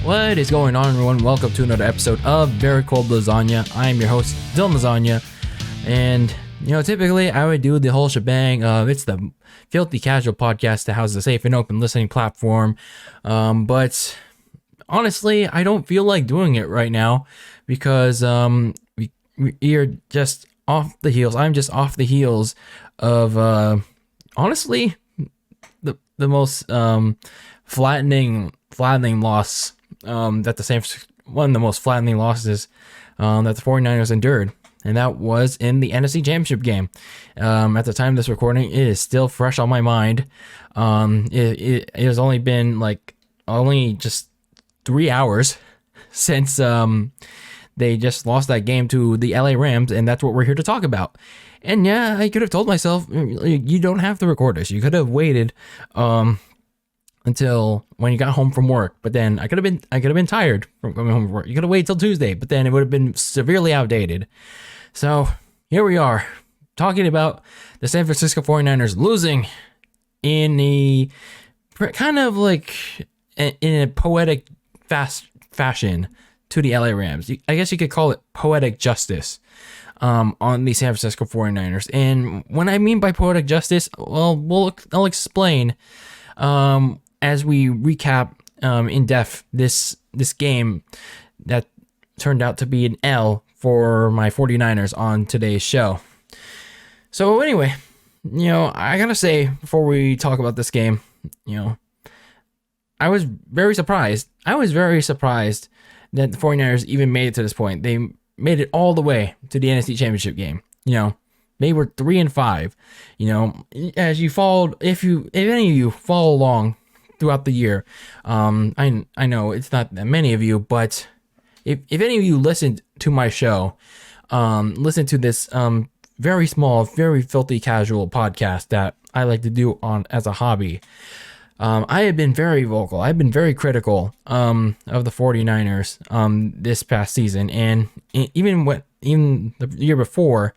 What is going on, everyone? Welcome to another episode of Very Cold Lasagna. I am your host, Dylan Lasagna, and typically I would do the whole shebang of it's the filthy casual podcast that houses a safe and open listening platform, but honestly, I don't feel like doing it right now because we are just off the heels. I'm just off the heels of honestly the most flattening loss one of the most flattening losses that the 49ers endured, and that was in the NFC Championship game. At the time of this recording, it is still fresh on my mind. It has only been only just 3 hours since they just lost that game to the LA Rams, and that's what we're here to talk about. And yeah, I could have told myself, you don't have to record this. You could have waited until when you got home from work, but then I could have been tired from coming home from work. You could have waited till Tuesday, but then it would have been severely outdated. So here we are talking about the San Francisco 49ers losing in a kind of in a poetic fast fashion to the LA Rams. I guess you could call it poetic justice on the San Francisco 49ers. And what I mean by poetic justice, well, I'll explain as we recap in depth this game that turned out to be an L for my 49ers on today's show. So anyway, I gotta say before we talk about this game, I was very surprised. I was very surprised that the 49ers even made it to this point. They made it all the way to the NFC Championship game. They were 3-5. As you followed, if any of you follow along throughout the year, I know it's not that many of you, but if any of you listened to my show, listen to this very small, very filthy casual podcast that I like to do as a hobby. I have been very vocal. I've been very critical of the 49ers this past season, and even the year before,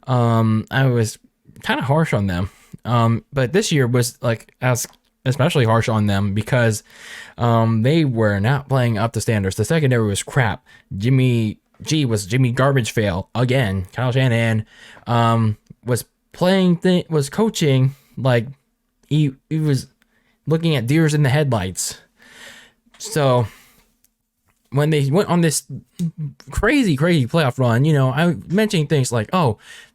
I was kind of harsh on them. But this year was especially harsh on them because they were not playing up to standards. The secondary was crap. Jimmy garbage fail again. Kyle Shanahan was coaching like he was looking at deers in the headlights. So when they went on this crazy playoff run, I mentioned things like,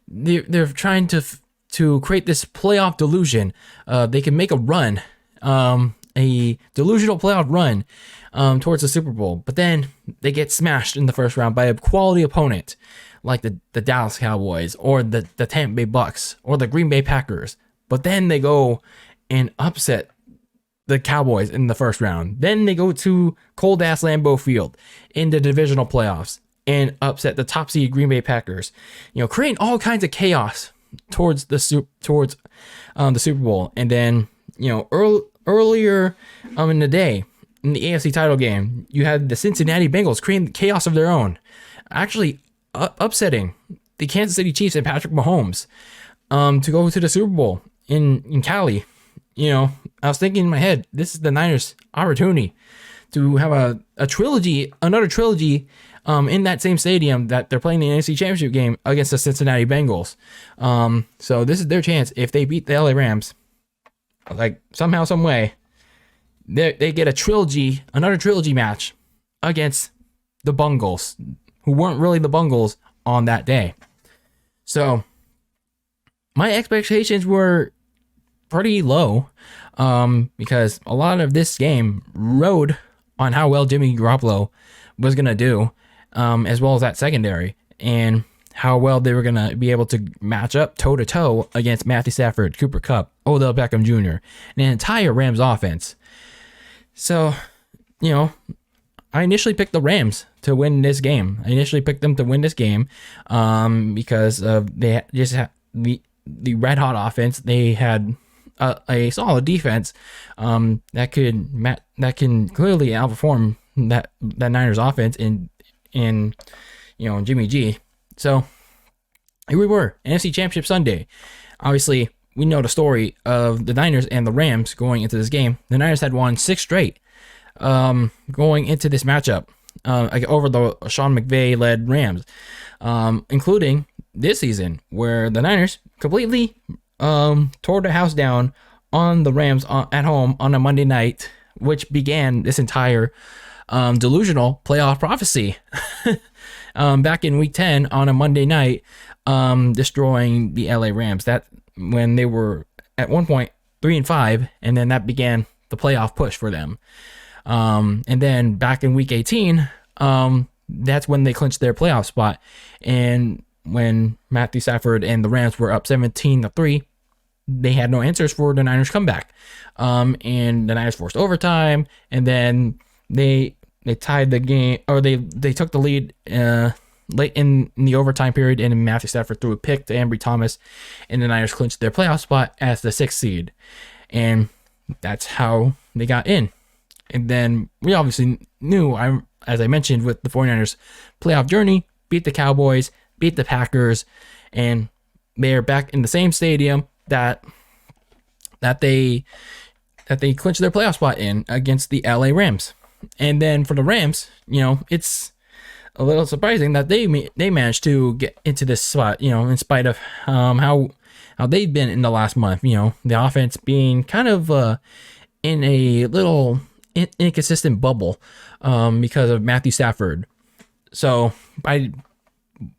they're trying to create this playoff delusion. They can make a run, a delusional playoff run towards the Super Bowl, but then they get smashed in the first round by a quality opponent like the Dallas Cowboys or the Tampa Bay Bucks or the Green Bay Packers. But then they go and upset the Cowboys in the first round. Then they go to cold-ass Lambeau Field in the divisional playoffs and upset the top seed Green Bay Packers, creating all kinds of chaos towards the Super Bowl. And then, earlier in the day, in the AFC title game, you had the Cincinnati Bengals creating chaos of their own, actually upsetting the Kansas City Chiefs and Patrick Mahomes to go to the Super Bowl in Cali. I was thinking in my head, this is the Niners' opportunity to have another trilogy in that same stadium that they're playing the NFC Championship game against the Cincinnati Bengals. So this is their chance. If they beat the LA Rams, somehow, some way, they get another trilogy match against the Bungles, who weren't really the Bungles on that day. So my expectations were pretty low because a lot of this game rode on how well Jimmy Garoppolo was going to do, as well as that secondary, and how well they were going to be able to match up toe-to-toe against Matthew Stafford, Cooper Kupp, Odell Beckham Jr., and an entire Rams offense. So, I initially picked the Rams to win this game. Because they just had the red-hot offense. They had a solid defense that can clearly outperform that Niners offense in Jimmy G. So here we were, NFC Championship Sunday. Obviously, we know the story of the Niners and the Rams going into this game. The Niners had won 6 straight. going into this matchup over the Sean McVay led Rams, including this season where the Niners completely tore the house down on the Rams at home on a Monday night, which began this entire delusional playoff prophecy. Back in week 10 on a Monday night, destroying the LA Rams. That when they were at one point 3-5, and then that began the playoff push for them. And then back in week 18, that's when they clinched their playoff spot. And when Matthew Stafford and the Rams were up 17-3, they had no answers for the Niners comeback. And the Niners forced overtime, and then they tied the game, or they took the lead late in the overtime period, and Matthew Stafford threw a pick to Ambry Thomas, and the Niners clinched their playoff spot as the 6th seed. And that's how they got in. And then we obviously knew, as I mentioned, with the 49ers playoff journey, beat the Cowboys, beat the Packers, and they're back in the same stadium that they clinched their playoff spot in against the LA Rams. And then for the Rams, it's a little surprising that they managed to get into this spot, in spite of how they've been in the last month. The offense being kind of in a little inconsistent bubble because of Matthew Stafford. So by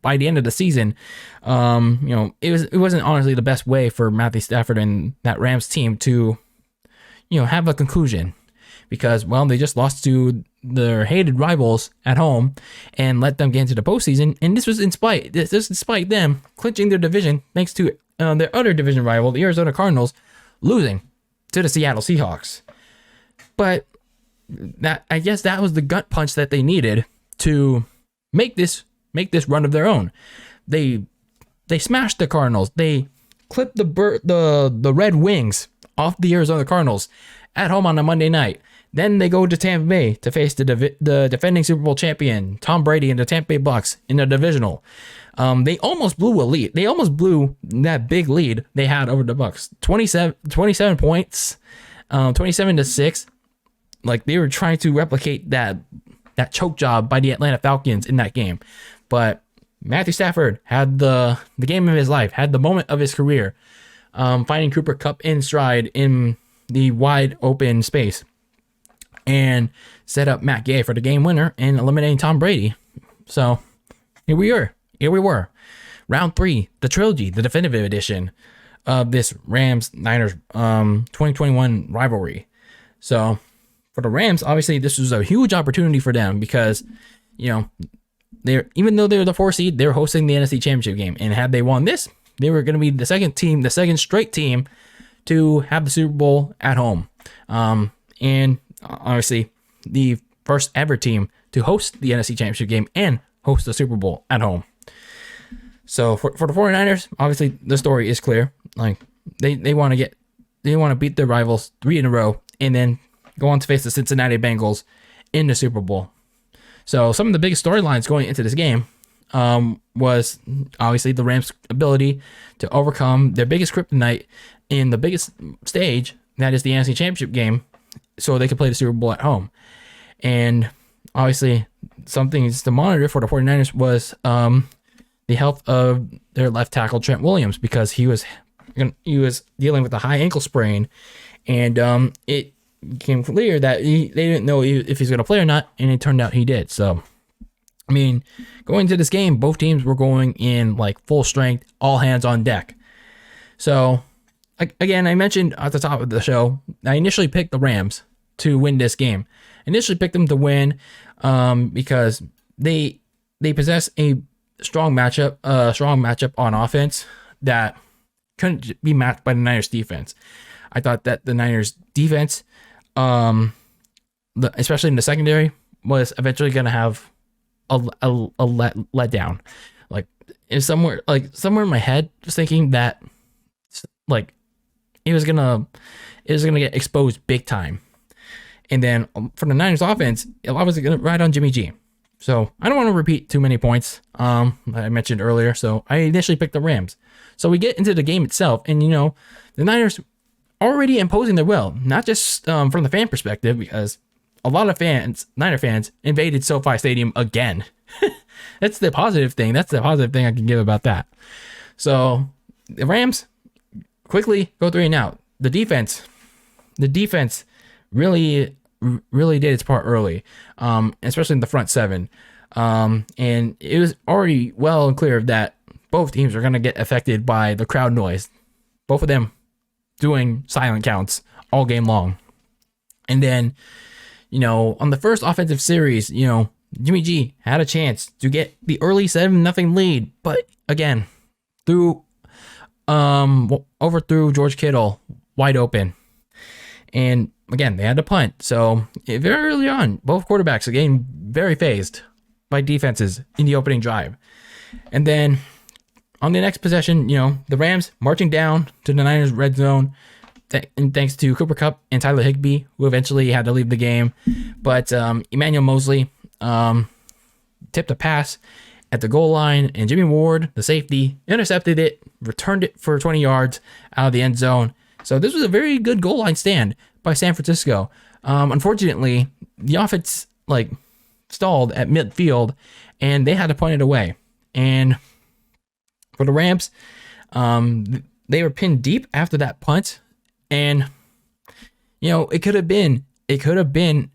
the end of the season, it wasn't honestly the best way for Matthew Stafford and that Rams team to, have a conclusion. Because, they just lost to their hated rivals at home and let them get into the postseason. And this was despite them clinching their division thanks to their other division rival, the Arizona Cardinals, losing to the Seattle Seahawks. But I guess that was the gut punch that they needed to make this run of their own. They smashed the Cardinals. They clipped the Red Wings off the Arizona Cardinals at home on a Monday night. Then they go to Tampa Bay to face the defending Super Bowl champion Tom Brady and the Tampa Bay Bucks in the divisional. They almost blew a lead. They almost blew that big lead they had over the Bucks. 27 points, 27-6. Like, they were trying to replicate that choke job by the Atlanta Falcons in that game. But Matthew Stafford had the game of his life, had the moment of his career, finding Cooper Kupp in stride in the wide open space, and set up Matt Gay for the game winner and eliminating Tom Brady. So here we were. Round 3, the trilogy, the definitive edition of this Rams-Niners 2021 rivalry. So for the Rams, obviously this was a huge opportunity for them because, even though they're the 4th seed, they're hosting the NFC Championship game. And had they won this, they were going to be the second straight team to have the Super Bowl at home. And obviously the first ever team to host the NFC Championship game and host the Super Bowl at home. So for the 49ers, obviously the story is clear. Like, they want to beat their rivals 3 in a row and then go on to face the Cincinnati Bengals in the Super Bowl. So some of the biggest storylines going into this game was obviously the Rams' ability to overcome their biggest kryptonite in the biggest stage, that is the NFC Championship game, so they could play the Super Bowl at home. And obviously something to monitor for the 49ers was the health of their left tackle Trent Williams, because he was dealing with a high ankle sprain, and it became clear that they didn't know if he's going to play or not, and it turned out he did. So, I mean, going into this game, both teams were going in like full strength, all hands on deck. So, again, I mentioned at the top of the show, I initially picked the Rams to win this game. I initially picked them to win because they possess a strong matchup on offense that couldn't be matched by the Niners defense. I thought that the Niners defense, especially in the secondary, was eventually going to have a letdown. Like, somewhere in my head, just thinking that like it was gonna get exposed big time. And then for the Niners offense, a lot was going to ride on Jimmy G. So I don't want to repeat too many points I mentioned earlier. So I initially picked the Rams. So we get into the game itself, and the Niners already imposing their will, not just from the fan perspective, because a lot of Niner fans, invaded SoFi Stadium again. That's the positive thing. That's the positive thing I can give about that. So the Rams quickly go 3-and-out. The defense really did its part early, especially in the front seven. And it was already well and clear that both teams are going to get affected by the crowd noise. Both of them doing silent counts all game long. And then, on the first offensive series, Jimmy G had a chance to get the early 7-0 lead, but again, overthrew George Kittle wide open. And again, they had to punt. So very early on, both quarterbacks are getting very phased by defenses in the opening drive. And then on the next possession, the Rams marching down to the Niners red zone, and thanks to Cooper Kupp and Tyler Higbee, who eventually had to leave the game. But Emmanuel Mosley tipped a pass at the goal line, and Jimmy Ward, the safety, intercepted it, returned it for 20 yards out of the end zone. So this was a very good goal line stand by San Francisco. Unfortunately, the offense stalled at midfield, and they had to punt it away. And for the Rams, they were pinned deep after that punt, and it could have been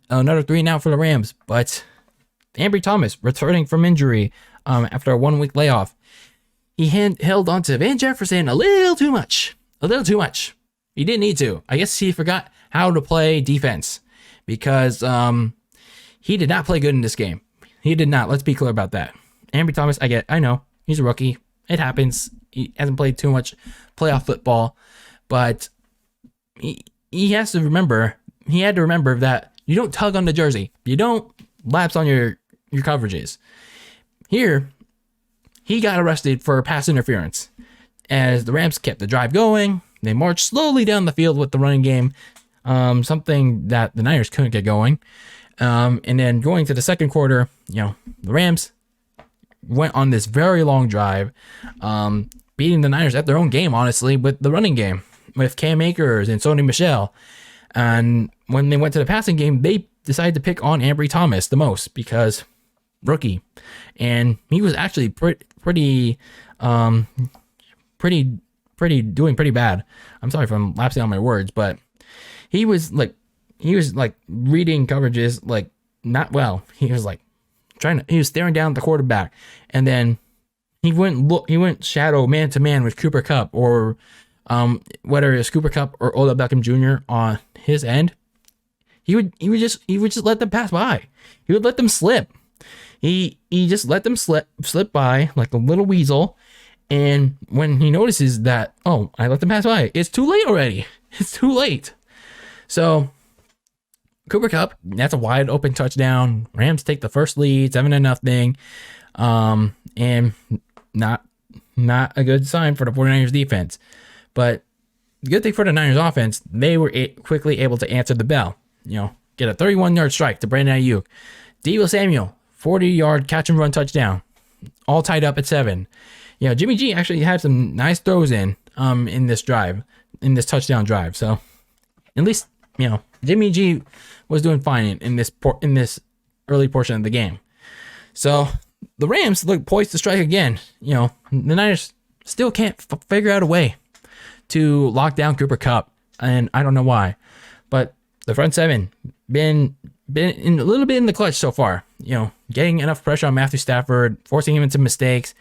another 3-and-out for the Rams, but Ambry Thomas, returning from injury after a 1-week layoff, he held on to Van Jefferson a little too much. He didn't need to. I guess he forgot how to play defense, because he did not play good in this game. He did not. Let's be clear about that. Ambry Thomas, I know, he's a rookie. It happens. He hasn't played too much playoff football, but he had to remember that you don't tug on the jersey. You don't lapse on your coverages. Here, he got arrested for pass interference. As the Rams kept the drive going, they marched slowly down the field with the running game, something that the Niners couldn't get going. And then going to the second quarter, the Rams went on this very long drive, beating the Niners at their own game, honestly, with the running game, with Cam Akers and Sony Michel. And when they went to the passing game, they decided to pick on Ambry Thomas the most, because rookie. And he was actually pretty doing pretty bad. I'm sorry if I'm lapsing on my words, but he was reading coverages not well. He was he was staring down at the quarterback, and then he went shadow man to man with Cooper Kupp, or whether it's Cooper Kupp or Odell Beckham Jr. on his end. He would just let them pass by. He would let them slip. He just let them slip by like a little weasel. And when he notices that, I let them pass by, it's too late already. It's too late. So Cooper Kupp, that's a wide open touchdown. Rams take the first lead, 7-0. And not a good sign for the 49ers defense. But the good thing for the Niners offense, they were quickly able to answer the bell. Get a 31-yard strike to Brandon Ayuk. Deebo Samuel, 40-yard catch and run touchdown. All tied up at 7. Jimmy G actually had some nice throws in this touchdown drive. So at least, Jimmy G was doing fine in this early portion of the game. So the Rams look poised to strike again. The Niners still can't figure out a way to lock down Cooper Kupp, and I don't know why. But the front seven been in a little bit in the clutch so far. Getting enough pressure on Matthew Stafford, forcing him into mistakes,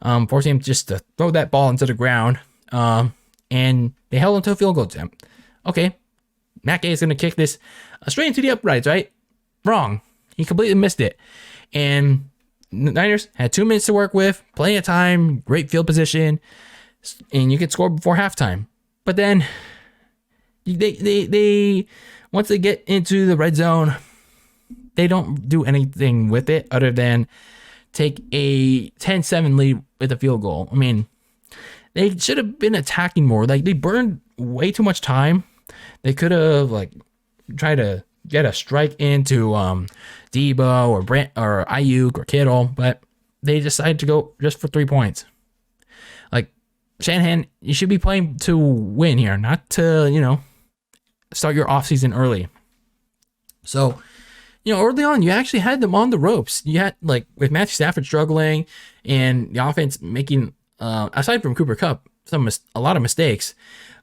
forcing him just to throw that ball into the ground. And they held him to a field goal attempt. Okay, Matt Gay is going to kick this straight into the uprights, right? Wrong. He completely missed it. And the Niners had 2 minutes to work with, plenty of time, great field position, and you could score before halftime. But then they once they get into the red zone, they don't do anything with it other than take a 10-7 lead with a field goal. I mean, they should have been attacking more. They burned way too much time. They could have tried to get a strike into Deebo or Brent or Ayuk or Kittle, but they decided to go just for 3 points. Shanahan, you should be playing to win here, not to start your offseason early. So early on, you actually had them on the ropes. You had, like, with Matthew Stafford struggling and the offense making, aside from Cooper Kupp, a lot of mistakes.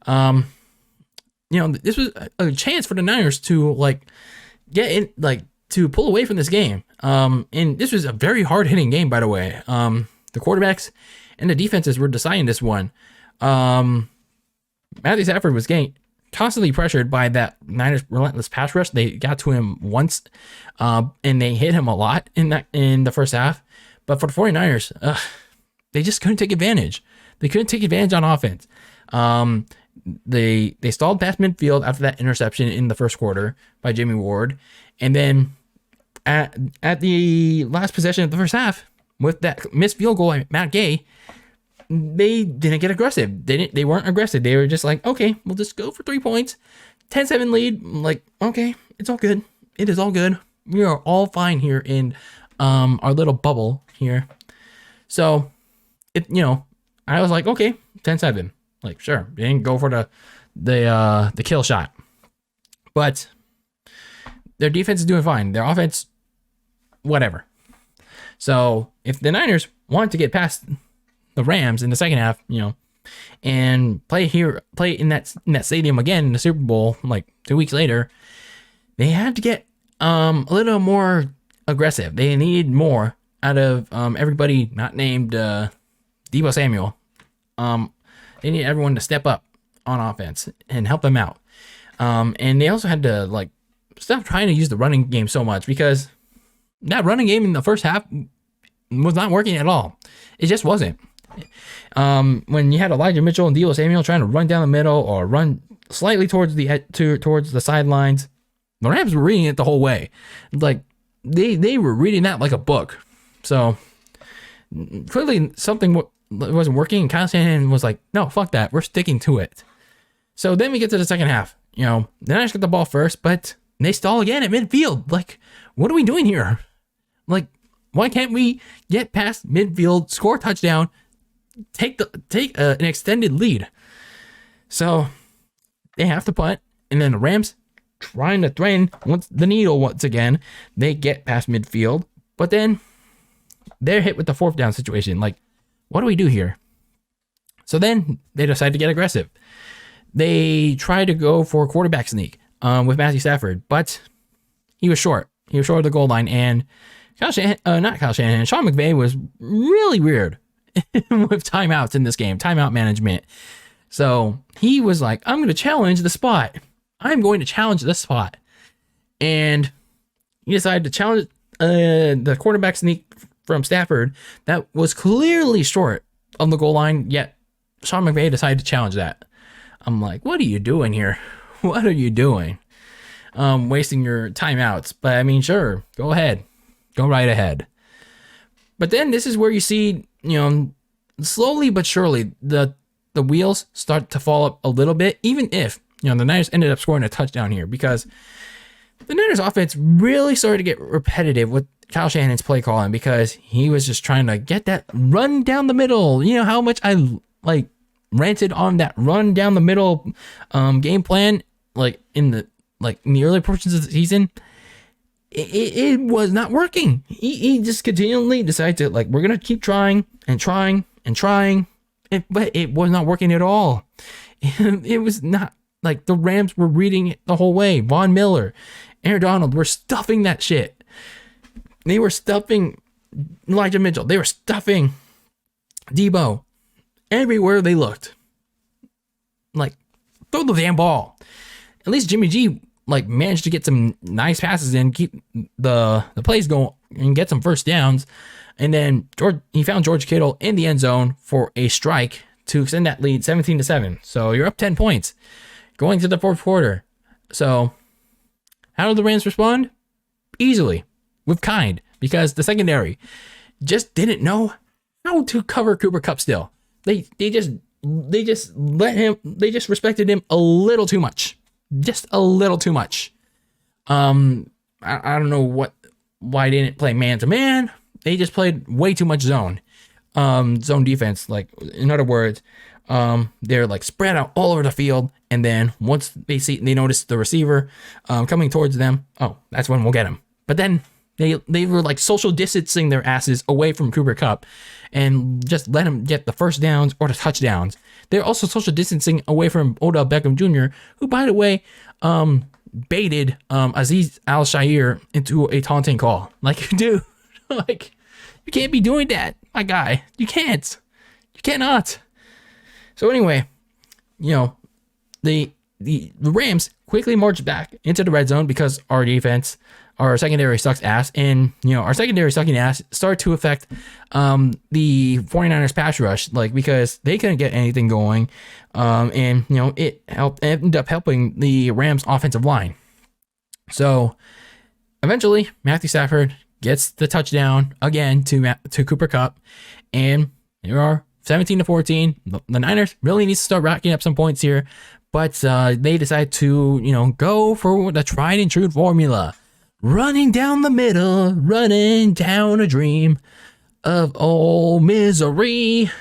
This was a chance for the Niners to, like, get in, like, to pull away from this game. And this was a very hard hitting game, by the way. The quarterbacks and the defenses were deciding this one. Matthew Stafford was getting constantly pressured by that Niners relentless pass rush. They got to him once, and they hit him a lot in the first half. But for the 49ers, they just couldn't take advantage. They couldn't take advantage on offense. They stalled past midfield after that interception in the first quarter by Jimmy Ward, and then at the last possession of the first half, with that missed field goal by Matt Gay, they didn't get aggressive. They weren't aggressive. They were just like, okay, we'll just go for 3 points. 10-7 lead. Like, okay, it's all good. It is all good. We are all fine here in our little bubble here. So, I was like, okay, 10-7. Like, sure, they didn't go for the kill shot. But their defense is doing fine. Their offense, whatever. So, if the Niners want to get past the Rams in the second half, and play in that stadium again in the Super Bowl, like 2 weeks later, they had to get a little more aggressive. They needed more out of everybody not named Deebo Samuel. They need everyone to step up on offense and help them out. And they also had to, like, stop trying to use the running game so much, because that running game in the first half was not working at all. It just wasn't. When you had Elijah Mitchell and Deebo Samuel trying to run down the middle or run slightly towards the sidelines, the Rams were reading it the whole way. Like, they were reading that like a book. So clearly something wasn't working, and Kyle Shanahan was like, no, fuck that. We're sticking to it. So then we get to the second half. The Niners get the ball first, but they stall again at midfield. Like, what are we doing here? Like, why can't we get past midfield, score a touchdown, take an extended lead? So they have to punt, and then the Rams trying to threaten the needle once again. They get past midfield, but then they're hit with the fourth down situation. Like, what do we do here? So then they decide to get aggressive. They try to go for a quarterback sneak with Matthew Stafford, but he was short. He was short of the goal line, and Sean McVay was really weird with timeouts in this game, timeout management. So he was like, I'm going to challenge the spot. I'm going to challenge this spot. And he decided to challenge the quarterback sneak from Stafford that was clearly short of the goal line, yet Sean McVay decided to challenge that. I'm like, what are you doing here? What are you doing? Wasting your timeouts. But I mean, sure, go ahead. Go right ahead. But then this is where you see, slowly but surely, the wheels start to fall up a little bit, even if, the Niners ended up scoring a touchdown here, because the Niners offense really started to get repetitive with Kyle Shanahan's play calling, because he was just trying to get that run down the middle. You know how much I ranted on that run down the middle game plan, in the early portions of the season. It was not working. He just continually decided to, we're going to keep trying and trying and trying, but it was not working at all. It was not, the Rams were reading it the whole way. Von Miller, Aaron Donald were stuffing that shit. They were stuffing Elijah Mitchell. They were stuffing Deebo everywhere they looked. Throw the damn ball. At least Jimmy G managed to get some nice passes in, keep the plays going, and get some first downs. And then he found George Kittle in the end zone for a strike to extend that lead 17-7. So you're up 10 points going to the fourth quarter. So how did the Rams respond? Easily, with kind, because the secondary just didn't know how to cover Cooper Kupp still. They just respected him a little too much. Just a little too much. I don't know why they didn't play man to man. They just played way too much zone defense. In other words, they're spread out all over the field, and then once they notice the receiver coming towards them, oh, that's when we'll get him. But then they were like social distancing their asses away from Cooper Kupp and just let him get the first downs or the touchdowns. They're also social distancing away from Odell Beckham Jr., who, by the way, baited Aziz Al-Shaair into a taunting call. Like, dude, like, you can't be doing that, my guy. You can't. You cannot. So anyway, you know, the Rams quickly marched back into the red zone because our secondary sucks ass, and you know, our secondary sucking ass started to affect the 49ers pass rush, like, because they couldn't get anything going, and you know, it ended up helping the Rams offensive line. So eventually Matthew Stafford gets the touchdown again to Cooper Kupp, and there are 17-14. The Niners really need to start racking up some points here, but they decide to, you know, go for the tried and true formula. Running down the middle, running down a dream of all misery.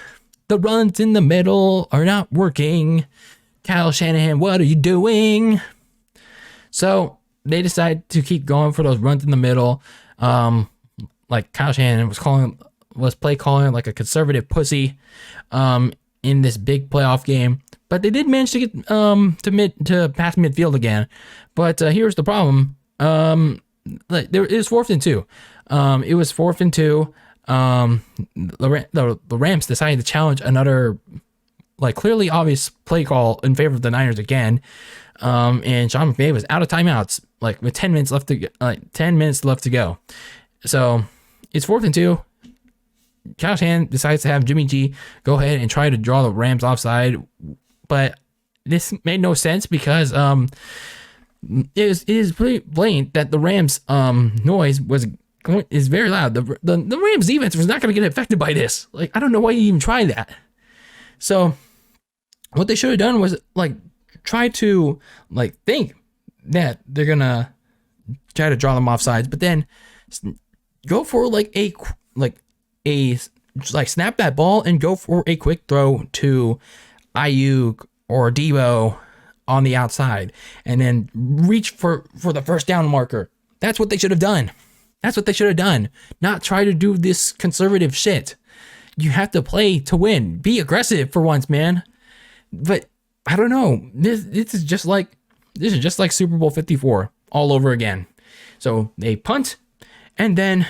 The runs in the middle are not working. Kyle Shanahan, what are you doing? So they decide to keep going for those runs in the middle. Like Kyle Shanahan was play calling like a conservative pussy in this big playoff game. But they did manage to get to past midfield again. But here's the problem. It was 4th and 2. It was 4th and 2. The Rams decided to challenge another, like, clearly obvious play call in favor of the Niners again. And Sean McVay was out of timeouts, like with 10 minutes left to go. So it's 4th and 2. Kyle Shanahan decides to have Jimmy G go ahead and try to draw the Rams offside, but this made no sense because it is pretty blatant that the Rams noise is very loud. The Rams defense was not going to get affected by this. Like, I don't know why you even tried that. So what they should have done was like try to like think that they're gonna try to draw them off sides, but then go for snap that ball and go for a quick throw to Ayuk or Debo on the outside, and then reach for the first down marker. That's what they should have done. Not try to do this conservative shit. You have to play to win. Be aggressive for once, man. But I don't know. This is just like Super Bowl 54 all over again. So they punt, and then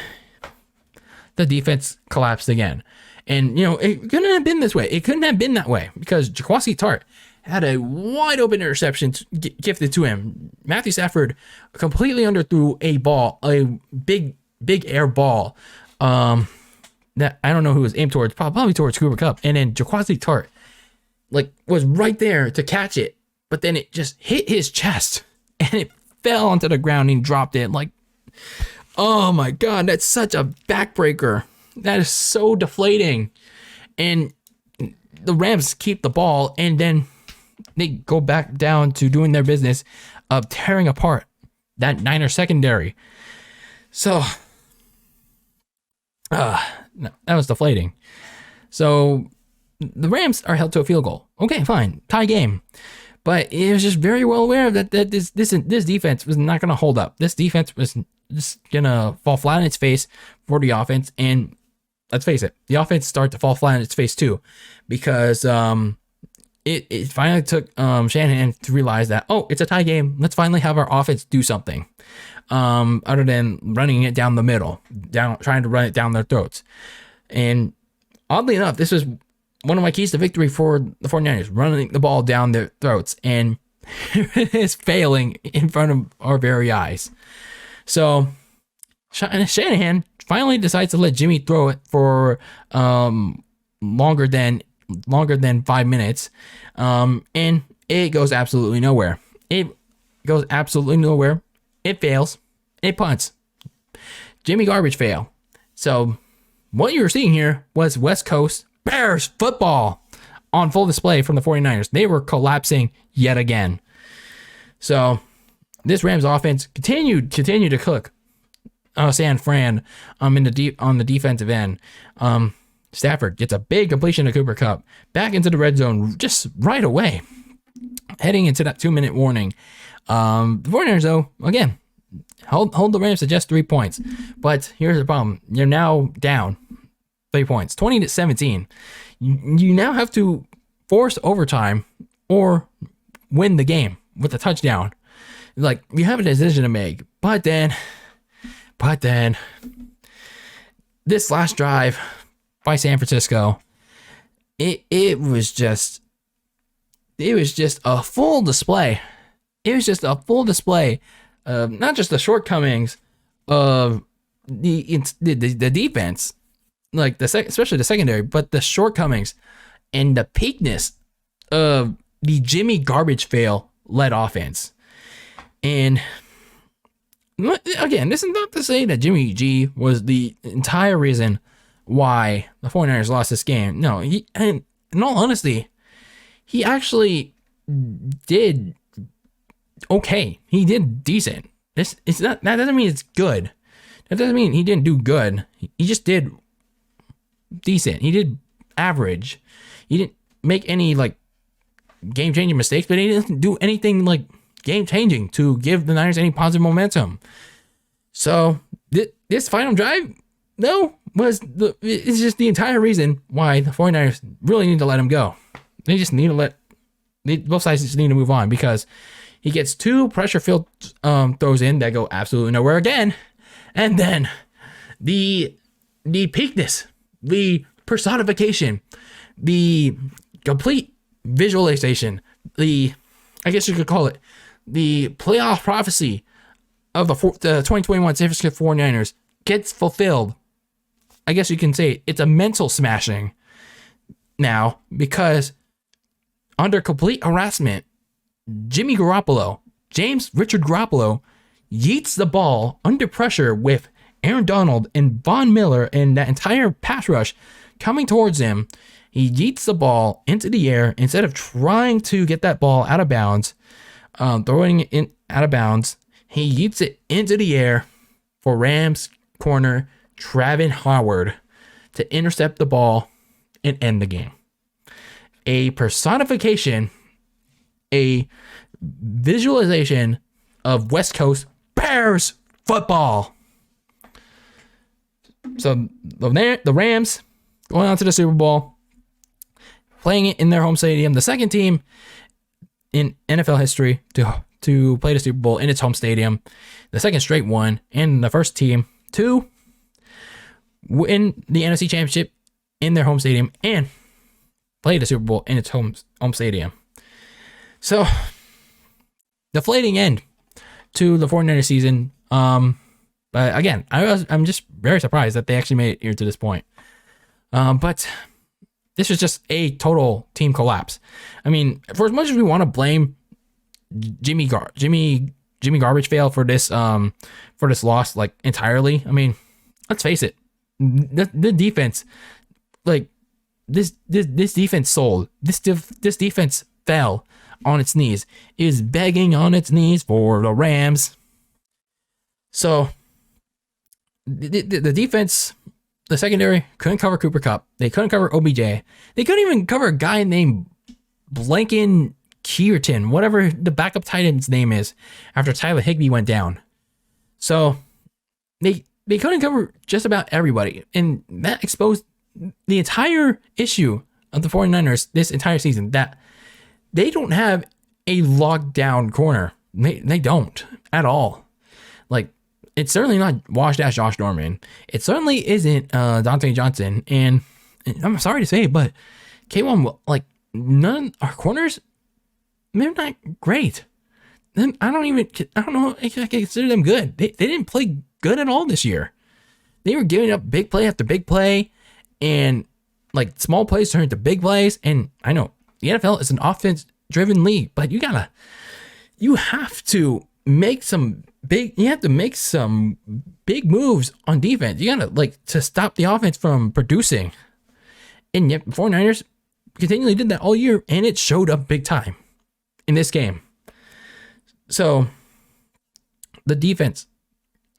the defense collapsed again. And you know, it couldn't have been this way. It couldn't have been that way because Jaquazi Tart had a wide open interception gifted to him. Matthew Stafford completely underthrew a big air ball that I don't know who was aimed towards, probably towards Cooper Kupp. And then Jaquazi Tart was right there to catch it, but then it just hit his chest and it fell onto the ground and he dropped it. Like, oh my God, that's such a backbreaker. That is so deflating. And the Rams keep the ball, and then they go back down to doing their business of tearing apart that Niner secondary. So, that was deflating. So, the Rams are held to a field goal. Okay, fine. Tie game. But it was just very well aware that this defense was not going to hold up. This defense was just going to fall flat on its face for the offense. And let's face it, the offense started to fall flat on its face too. Because it finally took Shanahan to realize that, oh, it's a tie game. Let's finally have our offense do something. Other than running it down the middle, trying to run it down their throats. And oddly enough, this was one of my keys to victory for the 49ers, running the ball down their throats, and it is failing in front of our very eyes. So Shanahan finally decides to let Jimmy throw it for longer than 5 minutes, and it goes absolutely nowhere. It fails. It punts. Jimmy garbage fail. So what you were seeing here was West Coast Bears football on full display from the 49ers. They were collapsing yet again. So this Rams offense continued to cook San Fran on the defensive end. Stafford gets a big completion to Cooper Kupp back into the red zone just right away, heading into that 2-minute warning. The 49ers, though, again, hold the Rams to just 3 points. But here's the problem: you're now down 3 points, 20-17. You now have to force overtime or win the game with a touchdown. Like, you have a decision to make. But then, this last drive by San Francisco, it was just a full display. It was just a full display of not just the shortcomings of the defense, like especially the secondary, but the shortcomings and the peakness of the Jimmy garbage fail led offense. And again, this is not to say that Jimmy G was the entire reason why the 49ers lost this game. No, and in all honesty, he actually did okay. He did decent. That doesn't mean it's good. That doesn't mean he didn't do good. He just did decent. He did average. He didn't make any like game-changing mistakes, but he didn't do anything like game-changing to give the Niners any positive momentum. So this final drive, it's just the entire reason why the 49ers really need to let him go. They just need to both sides just need to move on, because he gets 2 pressure-filled throws in that go absolutely nowhere again. And then the peakness, the personification, the complete visualization, I guess you could call it, the playoff prophecy of the 2021 San Francisco 49ers gets fulfilled. I guess you can say it's a mental smashing now, because under complete harassment, Jimmy Garoppolo, James Richard Garoppolo, yeets the ball under pressure with Aaron Donald and Von Miller and that entire pass rush coming towards him. He yeets the ball into the air instead of trying to get that ball out of bounds, throwing it in out of bounds. He yeets it into the air for Rams corner Travin Howard to intercept the ball and end the game. A personification, a visualization of West Coast Bears football. So the Rams going on to the Super Bowl, playing it in their home stadium, the second team in NFL history to play the Super Bowl in its home stadium, the second straight one, and the first team to win the NFC Championship in their home stadium and play the Super Bowl in its home stadium. So, deflating end to the 49ers season. But again, I'm just very surprised that they actually made it here to this point. But this was just a total team collapse. I mean, for as much as we want to blame Jimmy garbage fail for this loss like entirely, I mean, let's face it, the defense, like this defense sold. This defense fell on its knees, is begging on its knees for the Rams. So the defense, the secondary couldn't cover Cooper Kupp. They couldn't cover OBJ. They couldn't even cover a guy named Blanken Keaton, whatever the backup tight end's name is, after Tyler Higbee went down. So they couldn't cover just about everybody. And that exposed the entire issue of the 49ers this entire season, that they don't have a locked down corner. They don't at all. Like, it's certainly not washed ass Josh Norman. It certainly isn't Dante Johnson. And I'm sorry to say it, but K1, like, none our corners, they're not great. Then I don't know if I can consider them good. They didn't play good at all this year. They were giving up big play after big play, and like small plays turned into big plays. And I know the NFL is an offense-driven league, but you have to make some big moves on defense. You gotta to stop the offense from producing. And yet 49ers continually did that all year, and it showed up big time in this game. So the defense,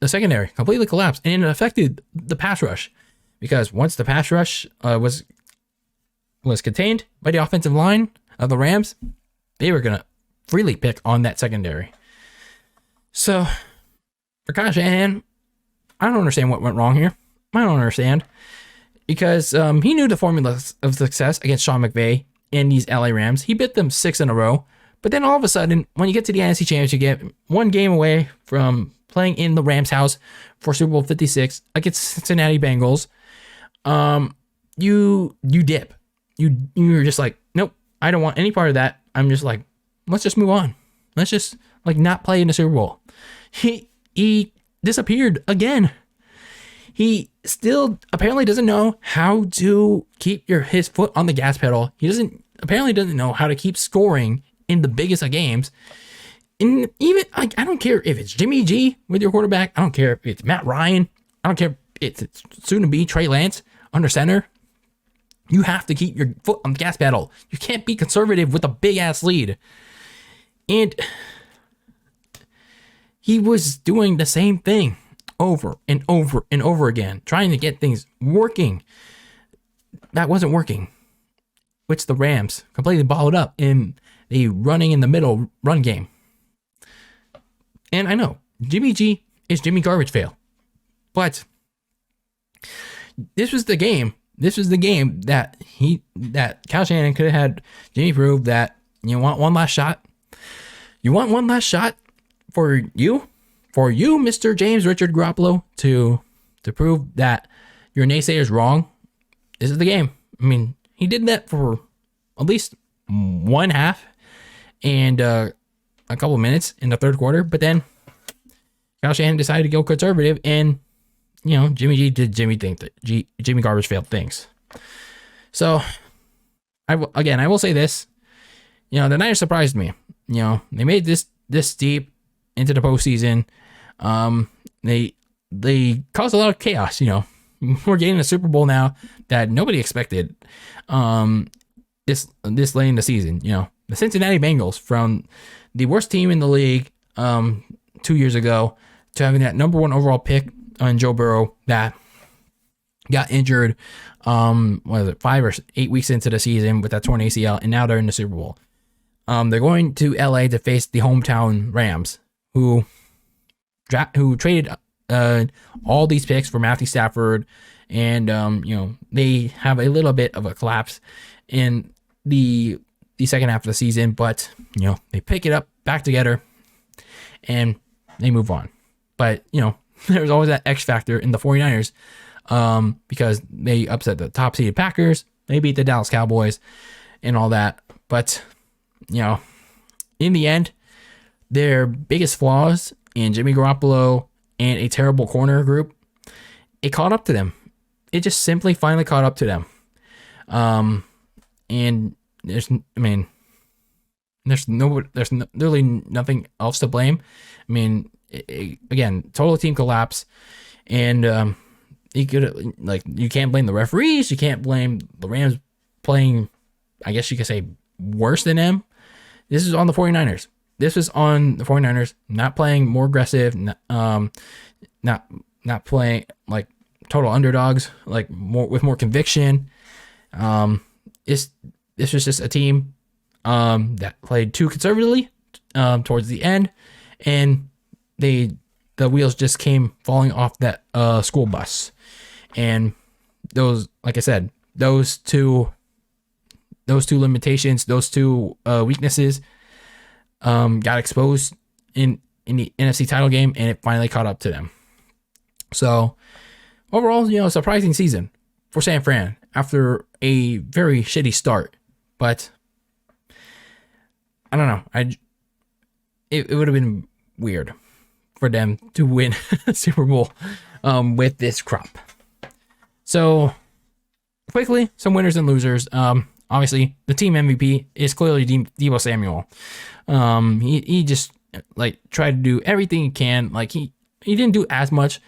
the secondary completely collapsed, and it affected the pass rush, because once the pass rush was contained by the offensive line of the Rams, they were gonna freely pick on that secondary. So For Kyle Shanahan, I don't understand what went wrong here. I don't understand. Because he knew the formula of success against Sean McVay and these LA Rams. He bit them 6 in a row. But then all of a sudden, when you get to the NFC Championship, you get one game away from playing in the Rams' house for Super Bowl 56 against Cincinnati Bengals. You dip. You're just like, nope, I don't want any part of that. I'm just like, let's just move on. Let's just like not play in the Super Bowl. He disappeared again. He still apparently doesn't know how to keep his foot on the gas pedal. He apparently doesn't know how to keep scoring in the biggest of games. And even I don't care if it's Jimmy G with your quarterback. I don't care if it's Matt Ryan. I don't care if it's soon to be Trey Lance under center. You have to keep your foot on the gas pedal. You can't be conservative with a big ass lead. And he was doing the same thing over and over and over again, trying to get things working. That wasn't working, which the Rams completely balled up in the running in the middle run game. And I know Jimmy G is Jimmy Garbage Fail, but this was the game. This was the game that Kyle Shanahan could have had Jimmy prove that you want one last shot. You want one last shot for you, Mr. James Richard Garoppolo, to prove that your naysayers wrong. This is the game. I mean, he did that for at least one half and a couple minutes in the third quarter, but then Kyle Shanahan decided to go conservative, and Jimmy G did Jimmy Garbage failed things. So I will say this. The Niners surprised me. They made this deep into the postseason. They caused a lot of chaos. We're getting a Super Bowl now that nobody expected. This late in the season. The Cincinnati Bengals, from the worst team in the league 2 years ago, to having that number 1 overall pick on Joe Burrow that got injured. 5 or 8 weeks into the season with that torn ACL, and now they're in the Super Bowl. They're going to LA to face the hometown Rams, who traded all these picks for Matthew Stafford, and they have a little bit of a collapse in the second half of the season, but they pick it up back together and they move on. But there's always that X factor in the 49ers, because they upset the top seeded Packers, they beat the Dallas Cowboys and all that. But in the end, their biggest flaws in Jimmy Garoppolo and a terrible corner group, it caught up to them. It just simply finally caught up to them. And there's literally nothing else to blame. Again, total team collapse, and you can't blame the referees. You can't blame the Rams playing, I guess you could say, worse than them. This is on the 49ers. This was on the 49ers not playing more aggressive, not playing like total underdogs, like with more conviction. This was just a team that played too conservatively towards the end, and the wheels just came falling off that school bus. And those, like I said, those two limitations, those two weaknesses got exposed in the NFC title game, and it finally caught up to them. So overall, surprising season for San Fran after a very shitty start. But I don't know. It would have been weird for them to win a Super Bowl with this crop. So quickly, some winners and losers. Obviously, the team MVP is clearly Deebo Samuel. He just tried to do everything he can. He didn't do as much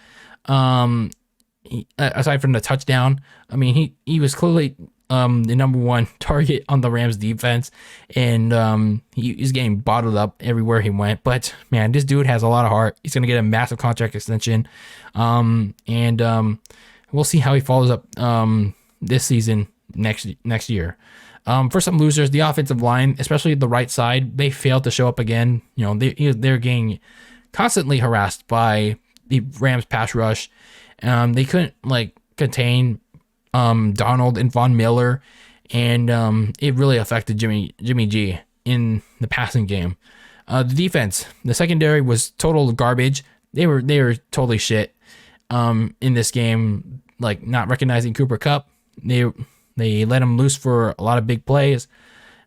aside from the touchdown. He was clearly the number 1 target on the Rams defense, and he is getting bottled up everywhere he went. But man, this dude has a lot of heart. He's gonna get a massive contract extension, and we'll see how he follows up this season next year. For some losers, the offensive line, especially the right side, they failed to show up again. They're getting constantly harassed by the Rams pass rush. They couldn't like contain Donald and Von Miller, and it really affected Jimmy G in the passing game. The defense, the secondary was total garbage. They were totally shit in this game, like not recognizing Cooper Kupp. They let him loose for a lot of big plays.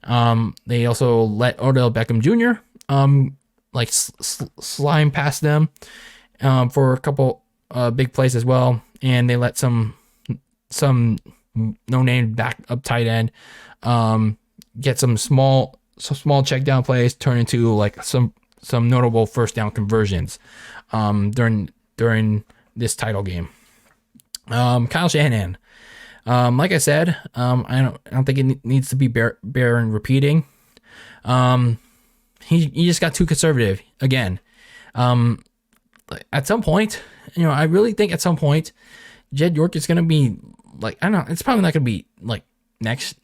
They also let Odell Beckham Jr. Slime past them for a couple big plays as well, and they let some no-name backup tight end get some small check down plays turn into like some notable first down conversions during this title game. Kyle Shanahan, like I said, I don't think it needs to be bearing repeating. He just got too conservative again. At some point, I really think at some point, Jed York is going to be like, I don't know, it's probably not going to be like next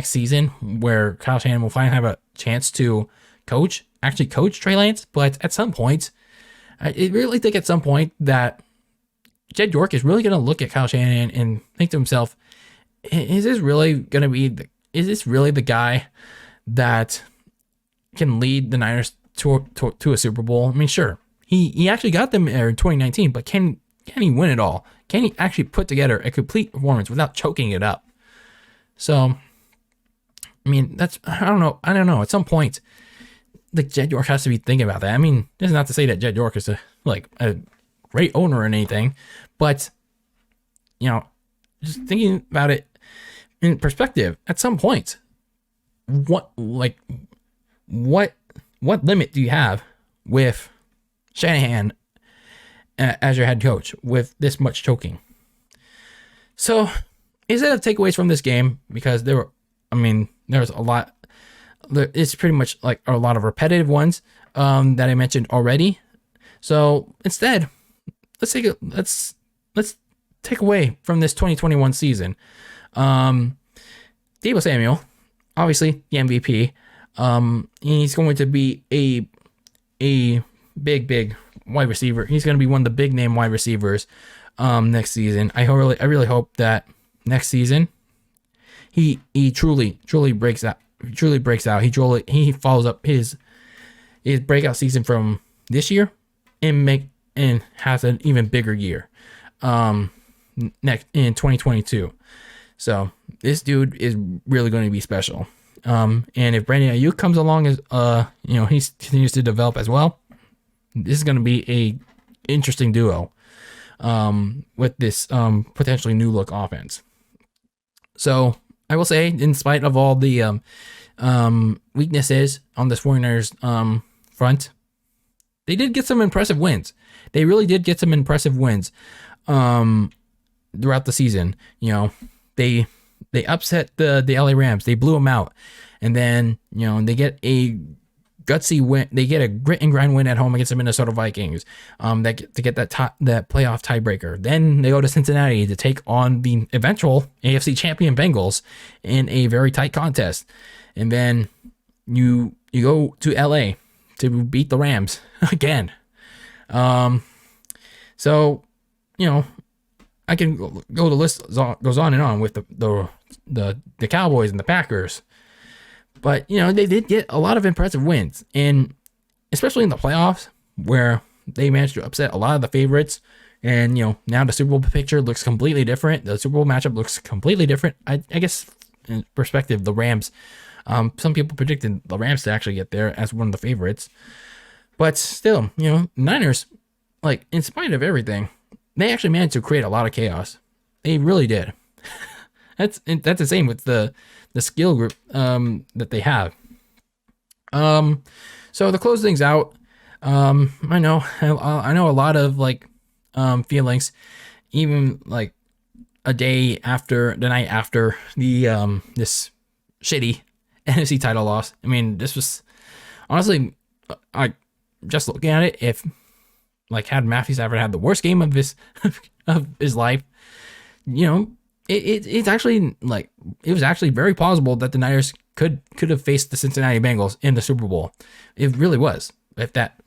season where Kyle Shanahan will finally have a chance to actually coach Trey Lance. But at some point, I really think at some point that Jed York is really going to look at Kyle Shanahan and think to himself, is this really the guy that can lead the Niners to a Super Bowl? I mean, sure, he actually got them there in 2019, but can he win it all? Can he actually put together a complete performance without choking it up? So, I mean, I don't know. At some point, like Jed York has to be thinking about that. I mean, this is not to say that Jed York is a great owner or anything, but just thinking about it in perspective, at some point, what limit do you have with Shanahan as your head coach with this much choking? So, instead of takeaways from this game, because there's a lot. It's pretty much like a lot of repetitive ones that I mentioned already. So instead, let's take away from this 2021 season. Deebo Samuel, obviously the MVP. He's going to be a big wide receiver. He's going to be one of the big name wide receivers next season. I really hope that next season he truly breaks out. He follows up his breakout season from this year and has an even bigger year next in 2022. So this dude is really going to be special. And if Brandon Ayuk comes along as he continues to develop as well, this is going to be a interesting duo with this potentially new look offense. So I will say, in spite of all the weaknesses on this 49ers front, they did get some impressive wins. They really did get some impressive wins throughout the season. They upset the LA Rams. They blew them out. And then, they get a gutsy win. They get a grit and grind win at home against the Minnesota Vikings to get that playoff tiebreaker. Then they go to Cincinnati to take on the eventual AFC champion Bengals in a very tight contest. And then you go to LA to beat the Rams again. So, I can go, the list goes on and on with the Cowboys and the Packers. But, they did get a lot of impressive wins, and especially in the playoffs where they managed to upset a lot of the favorites. And, now the Super Bowl picture looks completely different. The Super Bowl matchup looks completely different. I guess in perspective, the Rams, some people predicted the Rams to actually get there as one of the favorites. But still, Niners, like, in spite of everything, they actually managed to create a lot of chaos. They really did. That's the same with the skill group that they have. So to close things out, I know a lot of feelings, even like the night after the this shitty NFC title loss. I mean, this was honestly, I just looking at it, if had Matthew Stafford had the worst game of his life, it's actually it was actually very plausible that the Niners could have faced the Cincinnati Bengals in the Super Bowl. It really was. With that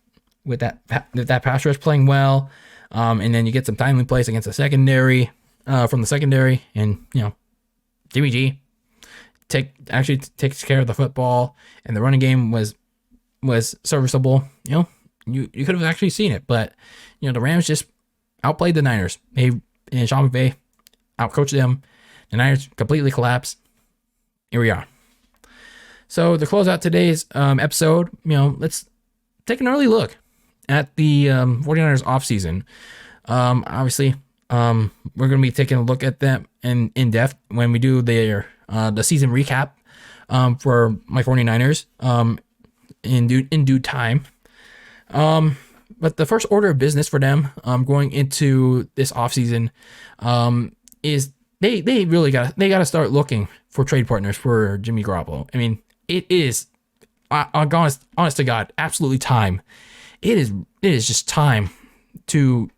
pass rush playing well, And then you get some timely plays against the secondary, from the secondary, and Jimmy G takes care of the football, and the running game was serviceable. You could have actually seen it, but the Rams just outplayed the Niners. And Sean McVay outcoached them. The Niners completely collapsed. Here we are. So to close out today's episode, let's take an early look at the 49ers offseason. Obviously, we're going to be taking a look at them in depth when we do the season recap for my 49ers in due time. But the first order of business for them going into this offseason is they really got to start looking for trade partners for Jimmy Garoppolo. I mean, it is honest to God, absolutely time. It is just time to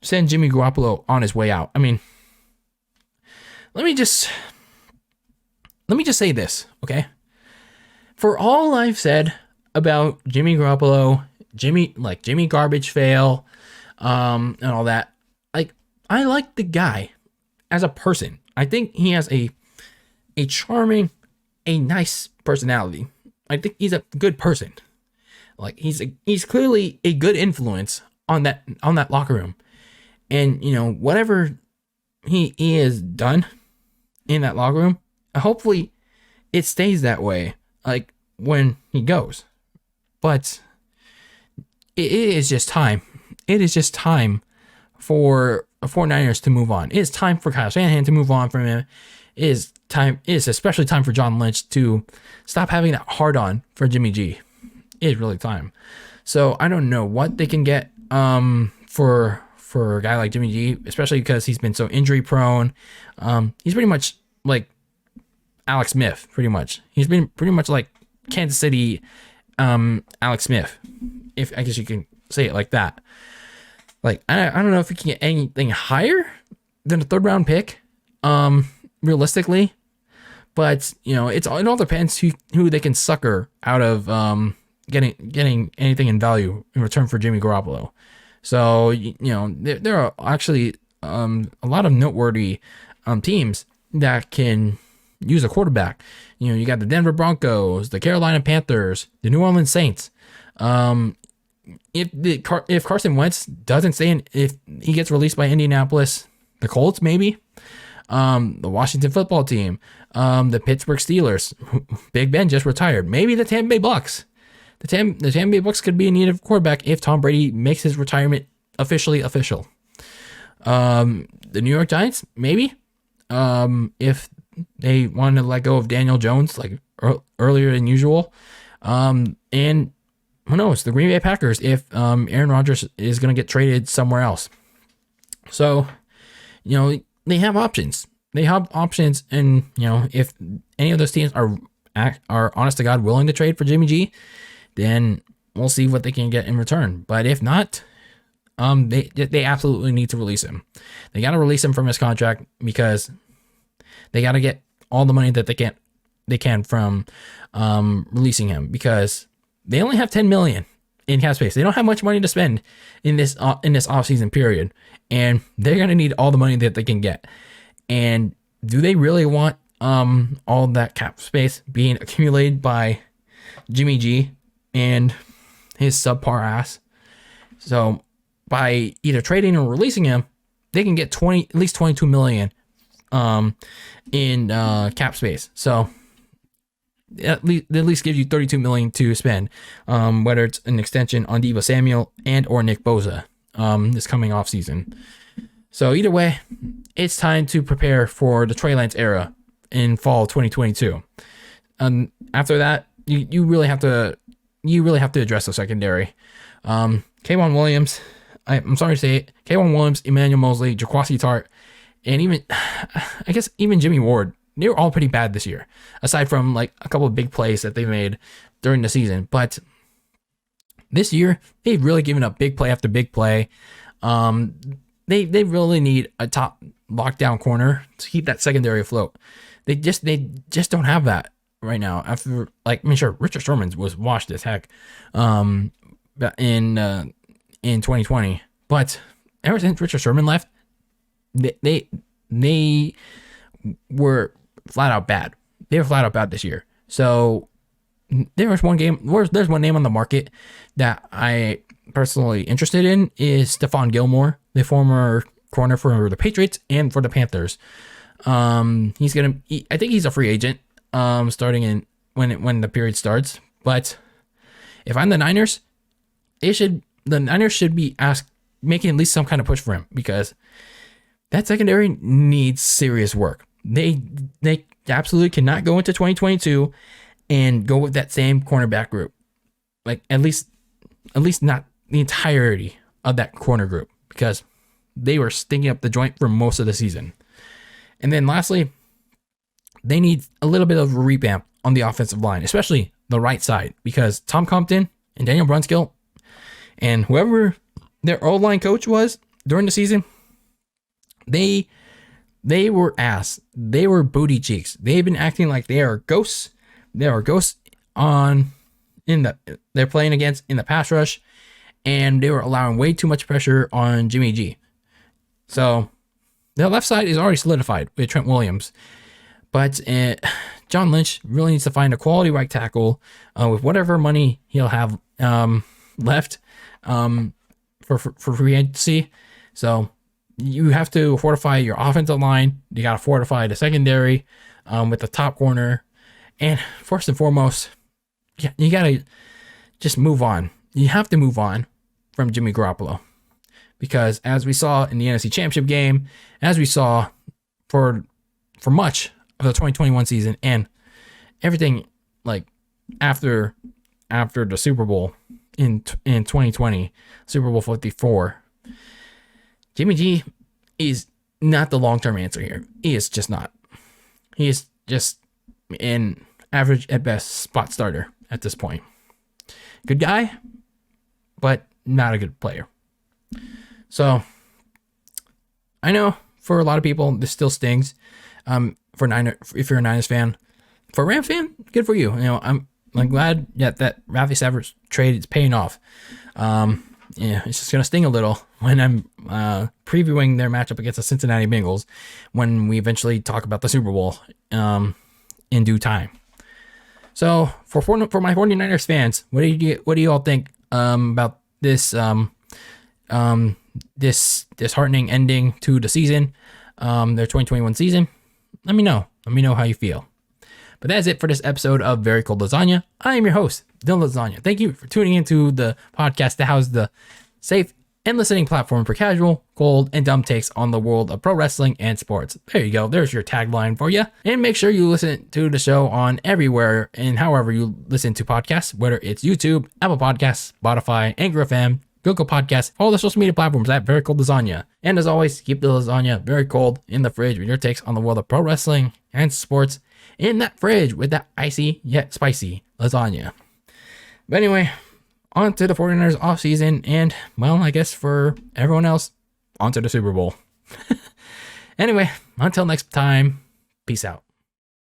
send Jimmy Garoppolo on his way out. I mean, let me just say this, okay? For all I've said about Jimmy Garoppolo, Jimmy garbage fail, and all that, I like the guy as a person. I think he has a charming, a nice personality. I think he's a good person. He's clearly a good influence on that locker room. And whatever he has done in that locker room, hopefully it stays that way when he goes. But it is just time. It is just time for 49ers to move on. It is time for Kyle Shanahan to move on from him. It is especially time for John Lynch to stop having that hard on for Jimmy G. It is really time. So I don't know what they can get for a guy like Jimmy G, especially because he's been so injury prone. He's pretty much like Alex Smith, pretty much. He's been pretty much like Kansas City Alex Smith, if I guess you can say it like that. I don't know if we can get anything higher than a 3rd round pick, realistically. But it all depends who they can sucker out of getting anything in value in return for Jimmy Garoppolo. So there are actually a lot of noteworthy teams that can use a quarterback. You got the Denver Broncos, the Carolina Panthers, the New Orleans Saints. If Carson Wentz doesn't stay in, if he gets released by Indianapolis, the Colts maybe, the Washington Football Team, the Pittsburgh Steelers, Big Ben just retired, maybe the Tampa Bay Bucks. The Tampa Bay Bucks could be in need of a quarterback if Tom Brady makes his retirement officially official. The New York Giants, maybe, if they want to let go of Daniel Jones earlier than usual, and who knows, the Green Bay Packers, if Aaron Rodgers is going to get traded somewhere else. So, they have options. They have options, and if any of those teams are honest to God willing to trade for Jimmy G, then we'll see what they can get in return. But if not, they absolutely need to release him. They got to release him from his contract because they got to get all the money that they can from releasing him, because they only have $10 million in cap space. They don't have much money to spend in this offseason period, and they're gonna need all the money that they can get. And do they really want all that cap space being accumulated by Jimmy G and his subpar ass? So by either trading or releasing him, they can get at least $22 million in cap space. So at least gives you $32 million to spend, whether it's an extension on Deebo Samuel and or Nick Bosa this coming off season. So either way, it's time to prepare for the Trey Lance era in fall 2022. After that, you really have to address the secondary. K'Waun Williams, I'm sorry to say it, K'Waun Williams, Emmanuel Mosley, Jaquasi Tart, and even Jimmy Ward. They were all pretty bad this year, aside from a couple of big plays that they made during the season. But this year, they've really given up big play after big play. They really need a top lockdown corner to keep that secondary afloat. They just don't have that right now. After sure, Richard Sherman was washed as heck in in 2020. But ever since Richard Sherman left, they were flat out bad. They were flat out bad this year. So there's one name on the market that I personally interested in is Stephon Gilmore, the former corner for the Patriots and for the Panthers. I think he's a free agent starting in when the period starts. But if I'm the Niners, the Niners should be making at least some kind of push for him, because that secondary needs serious work. They absolutely cannot go into 2022 and go with that same cornerback group. Like at least not the entirety of that corner group, because they were stinking up the joint for most of the season. And then lastly, they need a little bit of a revamp on the offensive line, especially the right side, because Tom Compton and Daniel Brunskill and whoever their O-line coach was during the season, they were ass. They were booty cheeks. They've been acting like they are ghosts. They are ghosts they're playing against in the pass rush, and they were allowing way too much pressure on Jimmy G. So the left side is already solidified with Trent Williams, but John Lynch really needs to find a quality right tackle with whatever money he'll have left for free agency. So you have to fortify your offensive line. You got to fortify the secondary with the top corner. And first and foremost, you got to just move on. You have to move on from Jimmy Garoppolo. Because as we saw in the NFC Championship game, as we saw for much of the 2021 season and everything like after the Super Bowl in 2020, Super Bowl 54, Jimmy G is not the long-term answer here. He is just not. He is just an average at best spot starter at this point. Good guy, but not a good player. So I know for a lot of people this still stings. If you're a Niners fan, for a Rams fan, good for you. You know, I'm glad that Rafi Stafford trade is paying off. It's just gonna sting a little when I'm previewing their matchup against the Cincinnati Bengals when we eventually talk about the Super Bowl in due time. So for my 49ers fans, what do you all think about this this disheartening ending to the season, their 2021 season? Let me know how you feel. But that's it for this episode of Very Cold Lasagna. I am your host, Dylan Lasagna. Thank you for tuning into the podcast that houses the safe and listening platform for casual, cold, and dumb takes on the world of pro wrestling and sports. There you go. There's your tagline for you. And make sure you listen to the show on everywhere and however you listen to podcasts, whether it's YouTube, Apple Podcasts, Spotify, Anchor FM, Google Podcasts, all the social media platforms at Very Cold Lasagna. And as always, keep the lasagna very cold in the fridge with your takes on the world of pro wrestling and sports in that fridge with that icy yet spicy lasagna. But anyway, on to the 49ers offseason, and well, I guess for everyone else, on to the Super Bowl. Anyway, until next time, peace out.